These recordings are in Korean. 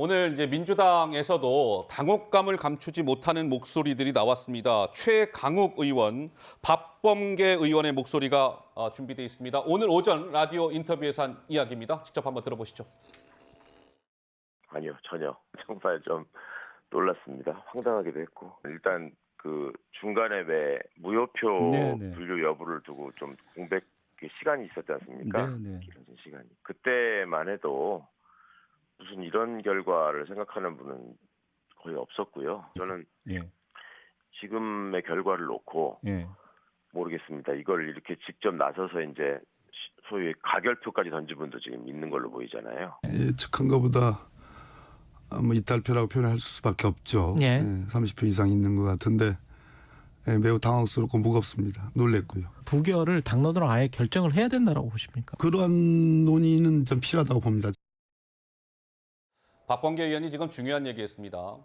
오늘 이제 민주당에서도 당혹감을 감추지 못하는 목소리들이 나왔습니다. 최강욱 의원, 박범계 의원의 목소리가 준비되어 있습니다. 오늘 오전 라디오 인터뷰에서 한 이야기입니다. 직접 한번 들어보시죠. 아니요, 전혀. 정말 좀 놀랐습니다. 황당하기도 했고. 일단 그 중간에 왜 무효표 분류 여부를 두고 좀 공백 시간이 있었지 않습니까? 길어진 시간이. 그때만 해도 무슨 이런 결과를 생각하는 분은 거의 없었고요. 저는 지금의 결과를 놓고 모르겠습니다. 이걸 이렇게 직접 나서서 이제 소위 가결표까지 던진 분도 지금 있는 걸로 보이잖아요. 예측한 것보다 뭐 이탈표라고 표현할 수밖에 없죠. 30표 이상 있는 것 같은데 매우 당황스럽고 무겁습니다. 놀랬고요. 부결을 당론으로 아예 결정을 해야 된다고 보십니까? 그러한 논의는 좀 필요하다고 봅니다. 박범계 의원이 지금 중요한 얘기했습니다.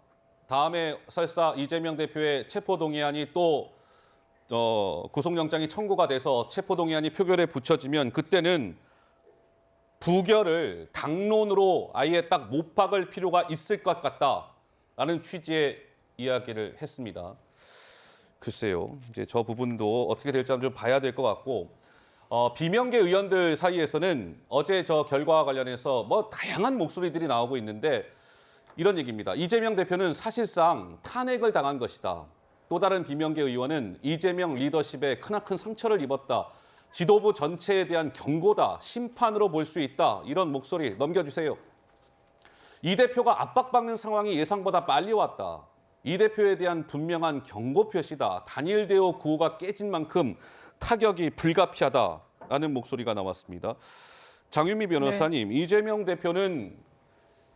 다음에 설사 이재명 대표의 체포동의안이 또 구속영장이 청구가 돼서 체포동의안이 표결에 붙여지면 그때는 부결을 당론으로 아예 딱 못 박을 필요가 있을 것 같다라는 취지의 이야기를 했습니다. 글쎄요, 이제 저 부분도 어떻게 될지 좀 봐야 될 것 같고, 비명계 의원들 사이에서는 어제 저 결과와 관련해서 뭐 다양한 목소리들이 나오고 있는데 이런 얘기입니다. 이재명 대표는 사실상 탄핵을 당한 것이다. 또 다른 비명계 의원은 이재명 리더십에 크나큰 상처를 입었다. 지도부 전체에 대한 경고다. 심판으로 볼 수 있다. 이런 목소리 넘겨주세요. 이 대표가 압박받는 상황이 예상보다 빨리 왔다. 이 대표에 대한 분명한 경고 표시다. 단일 대우 구호가 깨진 만큼 타격이 불가피하다라는 목소리가 나왔습니다. 장윤미 변호사님, 이재명 대표는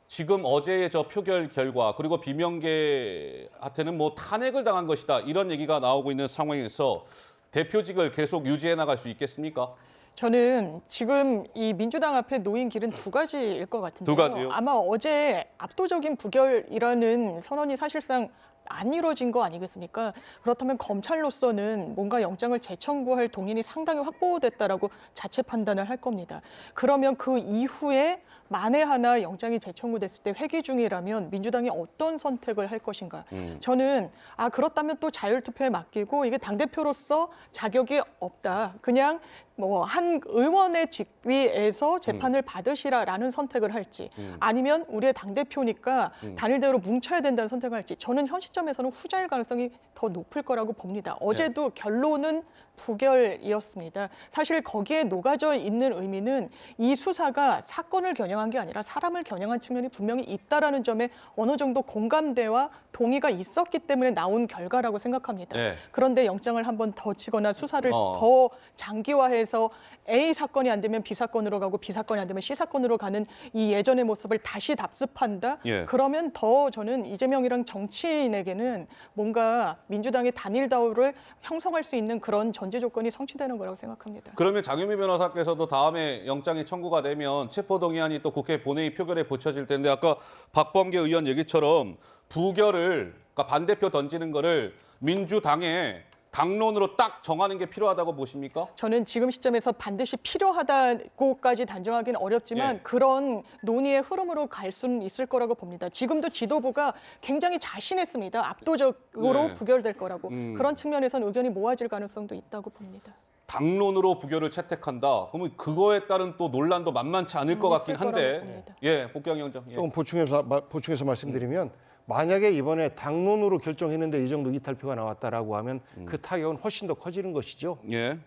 지금 어제의 저 표결 결과 그리고 비명계한테는 뭐 탄핵을 당한 것이다. 이런 얘기가 나오고 있는 상황에서 대표직을 계속 유지해 나갈 수 있겠습니까? 저는 지금 이 민주당 앞에 놓인 길은 두 가지일 것 같은데요. 두 가지요? 아마 어제 압도적인 부결이라는 선언이 사실상 안 이루어진 거 아니겠습니까? 그렇다면 검찰로서는 뭔가 영장을 재청구할 동인이 상당히 확보됐다라고 자체 판단을 할 겁니다. 그러면 그 이후에 만에 하나 영장이 재청구됐을 때 회기 중이라면 민주당이 어떤 선택을 할 것인가? 저는 그렇다면 또 자율투표에 맡기고 이게 당대표로서 자격이 없다. 그냥 뭐 한 의원의 직위에서 재판을 받으시라라는 선택을 할지 아니면 우리의 당대표니까 단일대우로 뭉쳐야 된다는 선택을 할지 저는 현 시점에서는 후자일 가능성이 더 높을 거라고 봅니다. 어제도 결론은 부결이었습니다. 사실 거기에 녹아져 있는 의미는 이 수사가 사건을 겨냥한 게 아니라 사람을 겨냥한 측면이 분명히 있다라는 점에 어느 정도 공감대와 동의가 있었기 때문에 나온 결과라고 생각합니다. 그런데 영장을 한 번 더 치거나 수사를 더 장기화해서 A 사건이 안 되면 B 사건으로 가고 B 사건이 안 되면 C 사건으로 가는 이 예전의 모습을 다시 답습한다? 그러면 더 저는 이재명이랑 정치인에게는 뭔가 민주당의 단일 다우를 형성할 수 있는 그런 전제 조건이 성취되는 거라고 생각합니다. 그러면 장윤미 변호사께서도 다음에 영장이 청구가 되면 체포동의안이 또 국회 본회의 표결에 붙여질 텐데 아까 박범계 의원 얘기처럼 부결을 그러니까 반대표 던지는 거를 민주당에 당론으로 딱 정하는 게 필요하다고 보십니까? 저는 지금 시점에서 반드시 필요하다고까지 단정하기는 어렵지만 그런 논의의 흐름으로 갈 수는 있을 거라고 봅니다. 지금도 지도부가 굉장히 자신했습니다. 압도적으로 부결될 거라고. 그런 측면에서는 의견이 모아질 가능성도 있다고 봅니다. 당론으로 부결을 채택한다. 그러면 그거에 따른 또 논란도 만만치 않을 것 같긴 한데. 복경 위원장. 조금 보충해서 말씀드리면 만약에 이번에 당론으로 결정했는데 이 정도 이탈표가 나왔다라고 하면 그 타격은 훨씬 더 커지는 것이죠.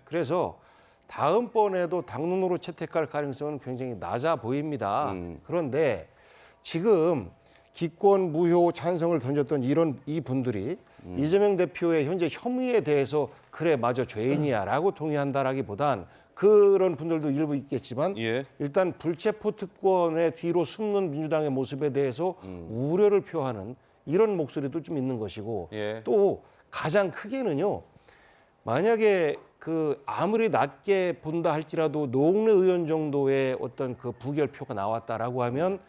그래서 다음번에도 당론으로 채택할 가능성은 굉장히 낮아 보입니다. 그런데 지금 기권 무효 찬성을 던졌던 이 분들이 이재명 대표의 현재 혐의에 대해서 그래 맞아 죄인이야라고 동의한다라기보단 그런 분들도 일부 있겠지만 일단 불체포 특권의 뒤로 숨는 민주당의 모습에 대해서 우려를 표하는 이런 목소리도 좀 있는 것이고 또 가장 크게는요. 만약에 그 아무리 낮게 본다 할지라도 노웅래 의원 정도의 어떤 그 부결표가 나왔다라고 하면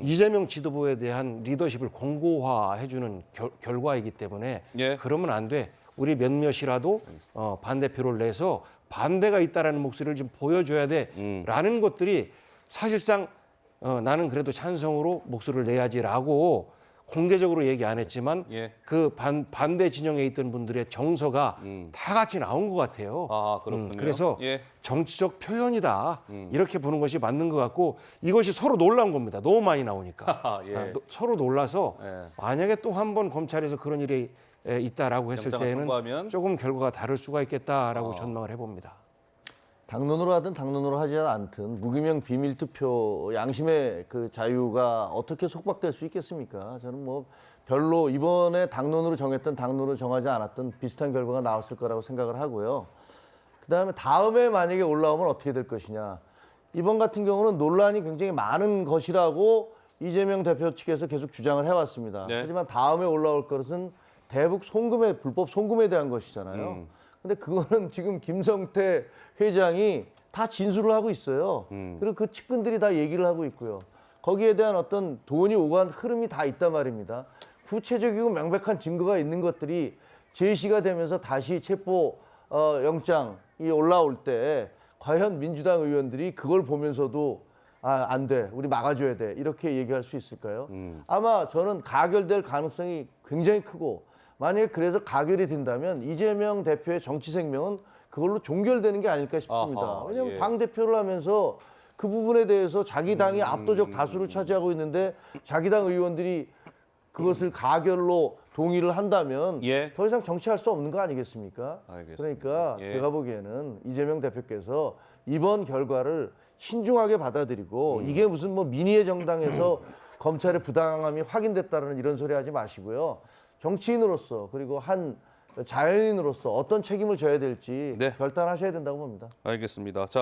이재명 지도부에 대한 리더십을 공고화해주는 결과이기 때문에 그러면 안 돼. 우리 몇몇이라도 반대표를 내서 반대가 있다라는 목소리를 좀 보여줘야 돼라는 것들이 사실상 나는 그래도 찬성으로 목소리를 내야지라고 공개적으로 얘기 안 했지만 예. 그 반대 진영에 있던 분들의 정서가 다 같이 나온 것 같아요. 아, 그렇군요. 그래서 예. 정치적 표현이다 이렇게 보는 것이 맞는 것 같고 이것이 서로 놀란 겁니다. 너무 많이 나오니까 예. 서로 놀라서 예. 만약에 또 한 번 검찰에서 그런 일이 있다라고 했을 영장을 때는 선고하면? 조금 결과가 다를 수가 있겠다라고 전망을 해봅니다. 당론으로 하든 당론으로 하지 않든 무기명 비밀 투표 양심의 그 자유가 어떻게 속박될 수 있겠습니까? 저는 뭐 별로 이번에 당론으로 정했던 당론으로 정하지 않았던 비슷한 결과가 나왔을 거라고 생각을 하고요. 그다음에 다음에 만약에 올라오면 어떻게 될 것이냐. 이번 같은 경우는 논란이 굉장히 많은 것이라고 이재명 대표 측에서 계속 주장을 해왔습니다. 네. 하지만 다음에 올라올 것은 대북 송금에 불법 송금에 대한 것이잖아요. 근데 그거는 지금 김성태 회장이 다 진술을 하고 있어요. 그리고 그 측근들이 다 얘기를 하고 있고요. 거기에 대한 어떤 돈이 오간 흐름이 다 있단 말입니다. 구체적이고 명백한 증거가 있는 것들이 제시가 되면서 다시 체포 영장이 올라올 때 과연 민주당 의원들이 그걸 보면서도 안 돼, 우리 막아줘야 돼 이렇게 얘기할 수 있을까요? 아마 저는 가결될 가능성이 굉장히 크고 만약에 그래서 가결이 된다면 이재명 대표의 정치 생명은 그걸로 종결되는 게 아닐까 싶습니다. 아하, 왜냐하면 예. 당대표를 하면서 그 부분에 대해서 자기 당이 압도적 다수를 차지하고 있는데 자기 당 의원들이 그것을 가결로 동의를 한다면 예. 더 이상 정치할 수 없는 거 아니겠습니까? 알겠습니다. 그러니까 예. 제가 보기에는 이재명 대표께서 이번 결과를 신중하게 받아들이고 이게 무슨 뭐 민의의 정당에서 검찰의 부당함이 확인됐다는 이런 소리 하지 마시고요. 정치인으로서 그리고 한 자연인으로서 어떤 책임을 져야 될지 네. 결단하셔야 된다고 봅니다. 알겠습니다. 자.